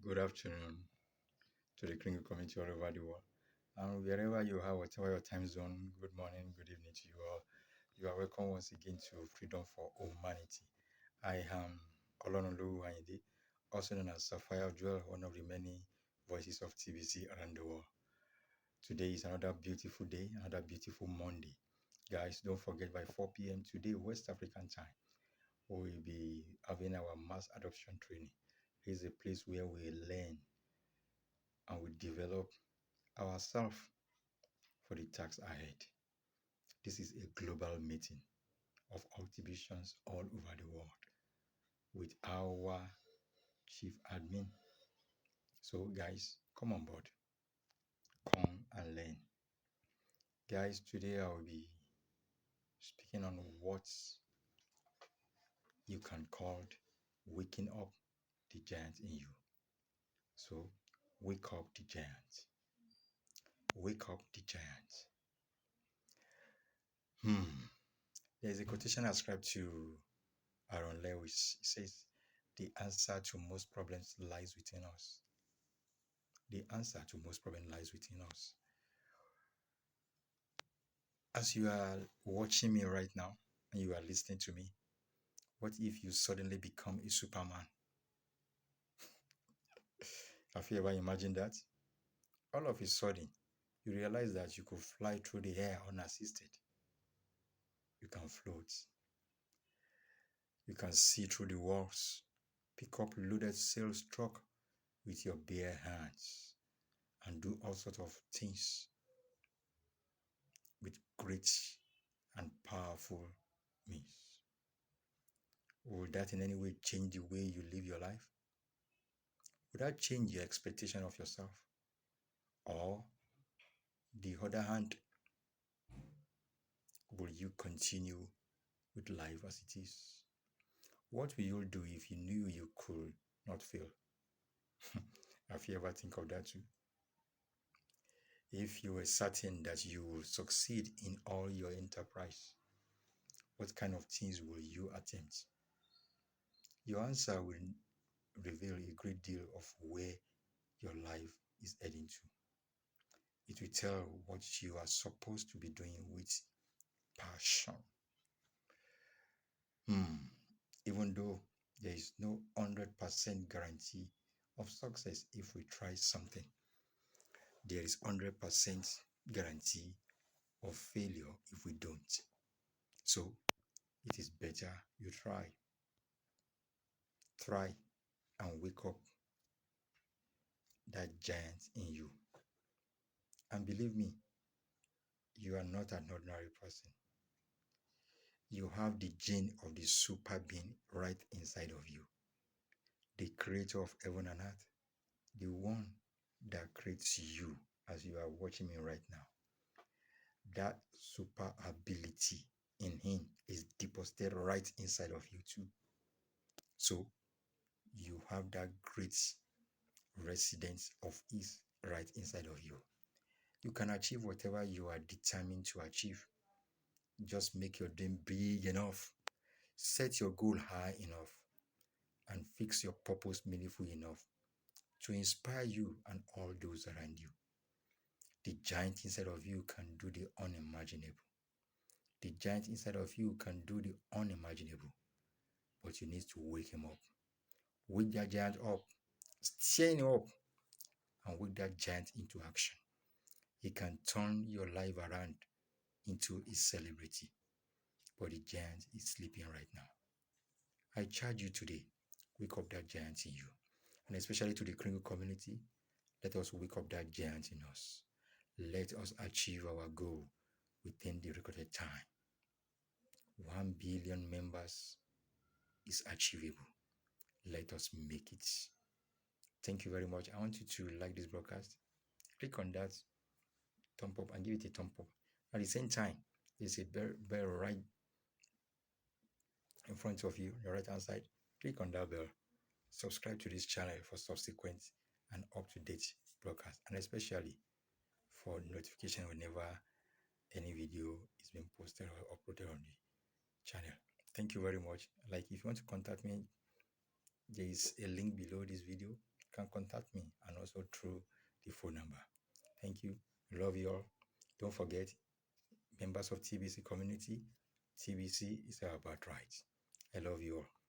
Good afternoon to the Kringle community all over the world. And wherever you are, whatever your time zone, good morning, good evening to you all. You are welcome once again to Freedom for Humanity. I am Olonolu Ayinde, also known as Sapphire Jewel, one of the many voices of TBC around the world. Today is another beautiful day, another beautiful Monday. Guys, don't forget by 4 p.m. today, West African time, we will be having our mass adoption training. This is a place where we learn and we develop ourselves for the task ahead. This is a global meeting of activations all over the world with our chief admin. So, guys, come on board, come and learn. Guys, today I will be speaking on what you can call waking up the giant in you. So, wake up the giant. Wake up the giant. There's a quotation ascribed to Aaron Lewis. It says, the answer to most problems lies within us. The answer to most problems lies within us. As you are watching me right now and you are listening to me, what if you suddenly become a Superman? Have you ever imagined that? All of a sudden, you realize that you could fly through the air unassisted. You can float. You can see through the walls, pick up loaded sales truck with your bare hands, and do all sorts of things with great and powerful means. Will that in any way change the way you live your life? Would that change your expectation of yourself? Or, the other hand, will you continue with life as it is? What will you do if you knew you could not fail? Have you ever think of that too? If you were certain that you will succeed in all your enterprise, what kind of things will you attempt? Your answer will reveal a great deal of where your life is heading to. It will tell what you are supposed to be doing with passion. Even though there is no 100% guarantee of success if we try something, there is 100% guarantee of failure if we don't. So it is better you try. Try and wake up that giant in you. And believe me, you are not an ordinary person. You have the gene of the super being right inside of you. The creator of heaven and earth, the one that creates you as you are watching me right now. That super ability in him is deposited right inside of you too. So you have that great residence of his right inside of you. You can achieve whatever you are determined to achieve. Just make your dream big enough. Set your goal high enough and fix your purpose meaningful enough to inspire you and all those around you. The giant inside of you can do the unimaginable. The giant inside of you can do the unimaginable. But you need to wake him up. Wake that giant up. Stir him up and wake that giant into action. He can turn your life around into a celebrity. But the giant is sleeping right now. I charge you today, wake up that giant in you. And especially to the Kringle community, let us wake up that giant in us. Let us achieve our goal within the recorded time. 1 billion members is achievable. Let us make it. Thank you very much. I want you to like this broadcast. Click on that thumb up and give it a thumb up. At the same time, there's a bell right in front of you, the right hand side. Click on that bell. Subscribe to this channel for subsequent and up-to-date broadcasts, and especially for notification whenever any video is being posted or uploaded on the channel. Thank you very much. Like, if you want to contact me, there is a link below this video. can contact me, and also through the phone number. Thank you. Love you all. Don't forget, members of TBC community, TBC is our birthright. I love you all.